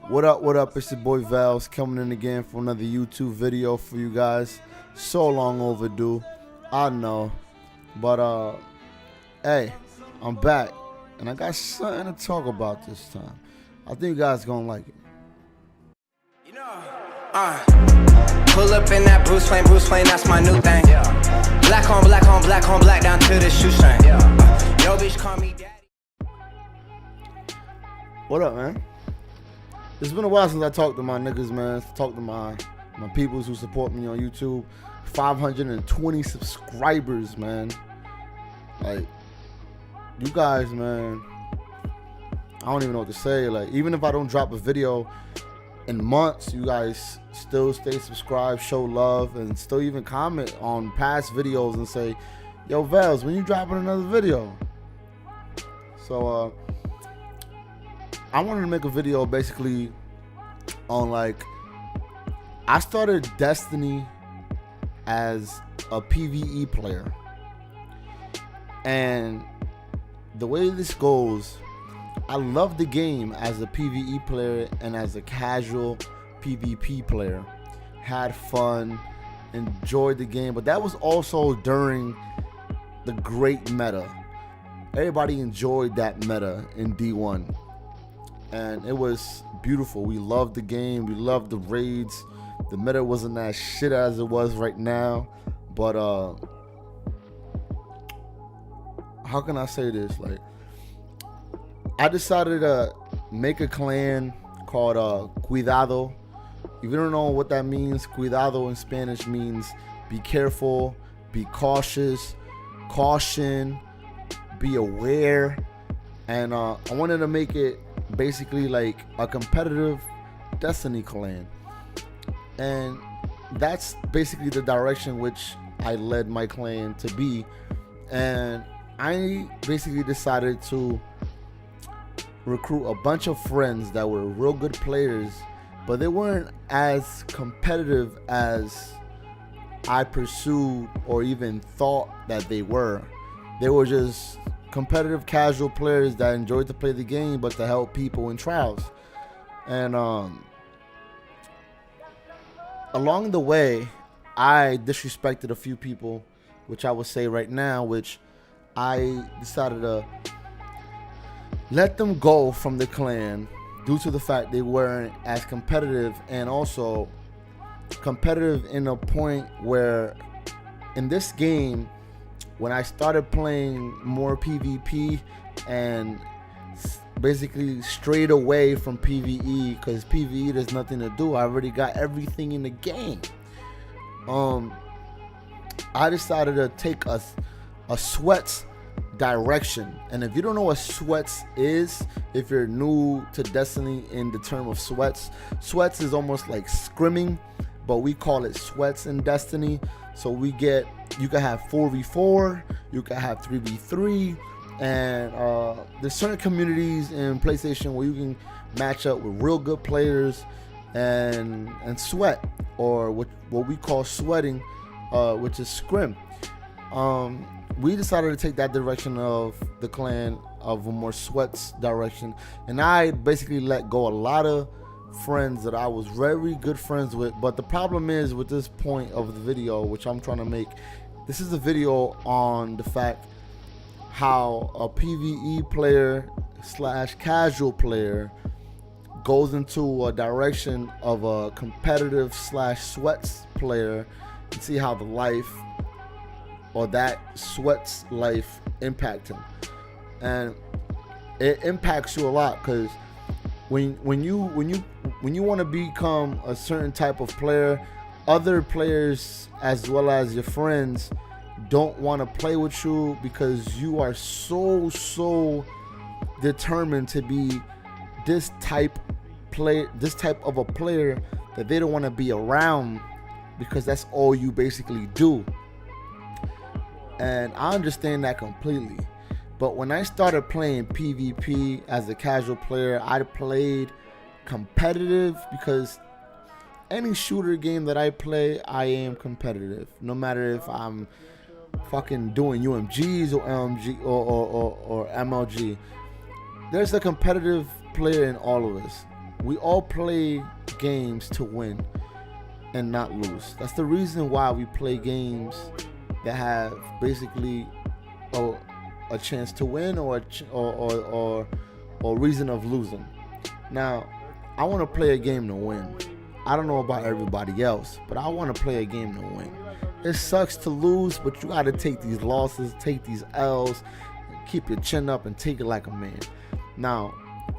What up, what up? It's your boy Val's coming in again for another YouTube video for you guys. So long overdue, I know. But hey, I'm back and I got something to talk about this time. I think you guys gonna like it. You know, pull up in that Bruce Wayne, that's my new thing. Black on black on black on black down to the shoestring. Yo bitch call me daddy. What up, man? It's been a while since I talked to my niggas, man. Talked to my peoples who support me on YouTube. 520 subscribers, man. Like, you guys, man, I don't even know what to say. Like, even if I don't drop a video in months, you guys still stay subscribed, show love, and still even comment on past videos and say, yo, Vels, when you dropping another video? So, I wanted to make a video basically on, like, I started Destiny as a PvE player. And the way this goes, I love the game as a PvE player and as a casual PvP player. Had fun, enjoyed the game, but that was also during the great meta. Everybody enjoyed that meta in D1. And it was beautiful. We loved the game. We loved the raids. The meta wasn't as shit as it was right now. But how can I say this? Like, I decided to make a clan called Cuidado. If you don't know what that means, Cuidado in Spanish means be careful, be cautious, caution, be aware. And I wanted to make it basically like a competitive Destiny clan, and that's basically the direction which I led my clan to be. And I basically decided to recruit a bunch of friends that were real good players, but they weren't as competitive as I pursued or even thought that they were. They were just competitive casual players that enjoyed to play the game but to help people in trials. And along the way, I disrespected a few people, which I would say right now, which I decided to let them go from the clan due to the fact they weren't as competitive, and also competitive in a point where in this game, when I started playing more PvP and basically strayed away from PvE, because PvE there's nothing to do. I already got everything in the game. I decided to take a sweats direction. And if you don't know what sweats is, if you're new to Destiny in the term of sweats is almost like scrimming, but we call it sweats in Destiny. So you can have 4v4, you can have 3v3, and there's certain communities in PlayStation where you can match up with real good players and sweat, or what we call sweating, which is scrim. We decided to take that direction of the clan, of a more sweats direction, and I basically let go a lot of friends that I was very good friends with. But the problem is, with this point of the video which I'm trying to make, this is a video on the fact how a PvE player / casual player goes into a direction of a competitive / sweats player, and see how the life or that sweats life impact him. And it impacts you a lot, because when you want to become a certain type of player, other players as well as your friends don't want to play with you because you are so determined to be this type of a player that they don't want to be around, because that's all you basically do. And I understand that completely. But when I started playing PvP as a casual player, I played competitive, because any shooter game that I play, I am competitive. No matter if I'm fucking doing UMGs or LMG or MLG. There's a competitive player in all of us. we all play games to win and not lose. That's the reason why we play games that have basically a chance to win or reason of losing. Now, I want to play a game to win. I don't know about everybody else, but I want to play a game to win. It sucks to lose, but you got to take these losses, take these L's, keep your chin up and take it like a man. Now,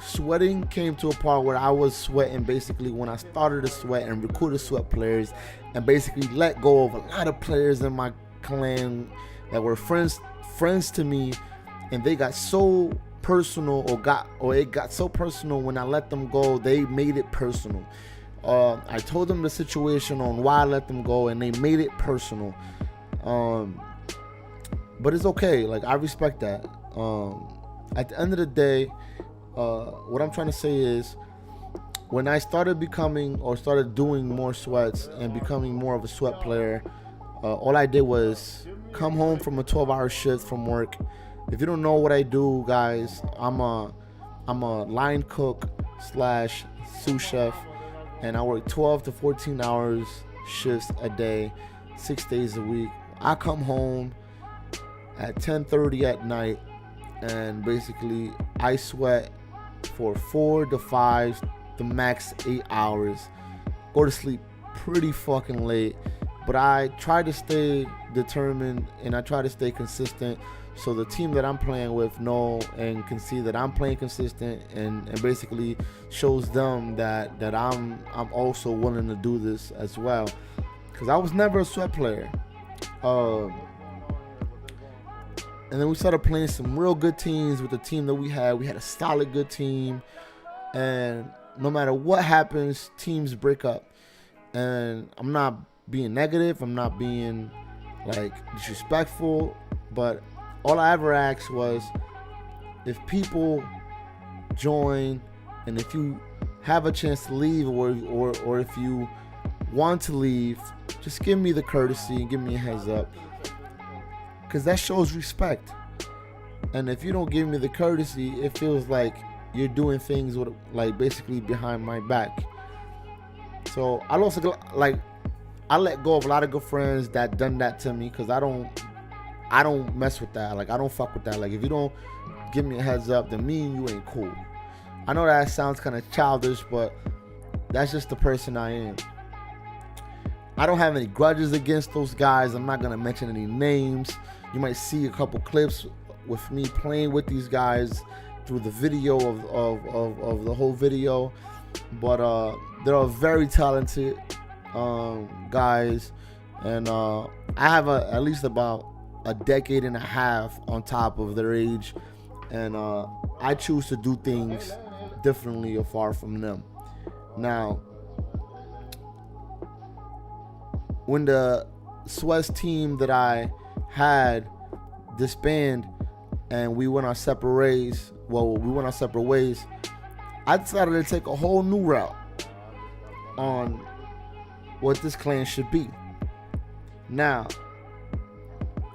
sweating came to a part where I was sweating basically when I started to sweat and recruited sweat players and basically let go of a lot of players in my clan that were friends to me, and they got so personal it got so personal when I let them go. They made it personal. I told them the situation on why I let them go, and they made it personal. But it's okay. Like, I respect that. At the end of the day, what I'm trying to say is, when I started doing more sweats and becoming more of a sweat player, all I did was come home from a 12-hour shift from work. If you don't know what I do, guys, I'm a line cook / sous chef, and I work 12 to 14 hours shifts a day, 6 days a week. I come home at 10:30 at night, and basically I sweat for 4 to 5, the max 8 hours. Go to sleep pretty fucking late, but I try to stay determined and I try to stay consistent, so the team that I'm playing with know and can see that I'm playing consistent, and basically shows them that I'm also willing to do this as well, because I was never a sweat player. And then we started playing some real good teams with the team that we had. We had a solid good team, and no matter what happens, teams break up. And I'm not being negative, I'm not being like disrespectful, but all I ever asked was, if people join and if you have a chance to leave, or if you want to leave, just give me the courtesy and give me a heads up, because that shows respect. And if you don't give me the courtesy, it feels like you're doing things with, like, basically behind my back. So I let go of a lot of good friends that done that to me, because I don't mess with that. Like, I don't fuck with that. Like, if you don't give me a heads up, then me and you ain't cool. I know that sounds kind of childish, but that's just the person I am. I don't have any grudges against those guys. I'm not gonna mention any names. You might see a couple clips with me playing with these guys through the video of the whole video, but they're all very talented guys, and I have at least about a decade and a half on top of their age, and I choose to do things differently or far from them. Now, when the Sweats team that I had disbanded and we went our separate ways, I decided to take a whole new route on what this clan should be. Now,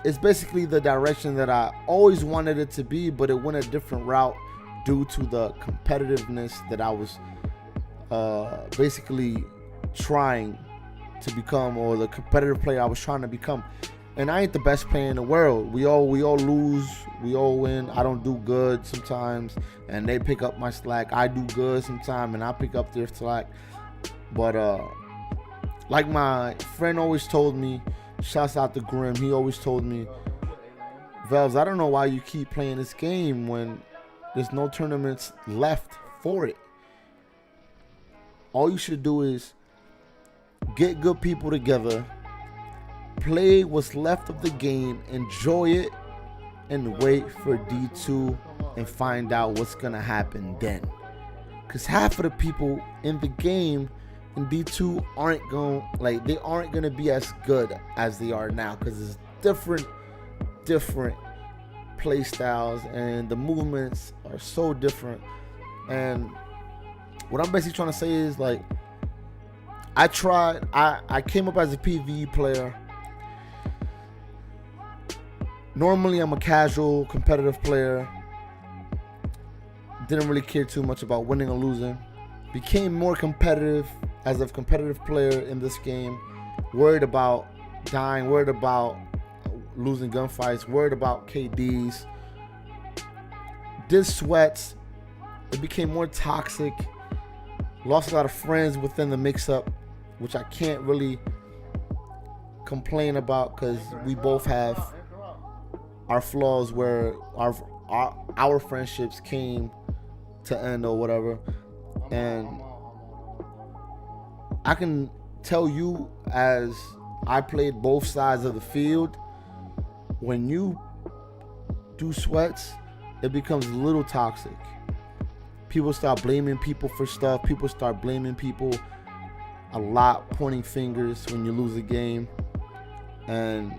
it's basically the direction that I always wanted it to be, but it went a different route due to the competitiveness that I was basically trying to become, or the competitive player I was trying to become. And I ain't the best player in the world. We all lose, we all win. I don't do good sometimes, and they pick up my slack. I do good sometimes, and I pick up their slack. But like my friend always told me, shouts out to Grim, he always told me, Velves, I don't know why you keep playing this game when there's no tournaments left for it. All you should do is get good people together, play what's left of the game, enjoy it, and wait for D2 and find out what's gonna happen then. Because half of the people in the game in D2 aren't gonna be as good as they are now, because it's different play styles and the movements are so different. And what I'm basically trying to say is, like, I came up as a PvE player. Normally I'm a casual competitive player. Didn't really care too much about winning or losing, became more competitive as a competitive player in this game, worried about dying, worried about losing gunfights, worried about KDs. Did sweats. It became more toxic. Lost a lot of friends within the mix-up, which I can't really complain about because we both have our flaws where our friendships came to end or whatever. And I can tell you, as I played both sides of the field, when you do sweats, it becomes a little toxic. People start blaming people for stuff. People start blaming people a lot, pointing fingers when you lose a game. And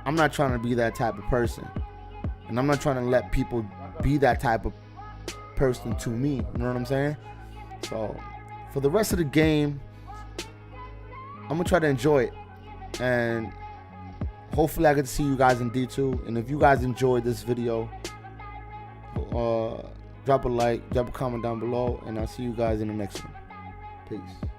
I'm not trying to be that type of person. And I'm not trying to let people be that type of person to me. You know what I'm saying? So for the rest of the game, I'm going to try to enjoy it. And hopefully I get to see you guys in D2. And if you guys enjoyed this video, drop a like, drop a comment down below, and I'll see you guys in the next one. Peace.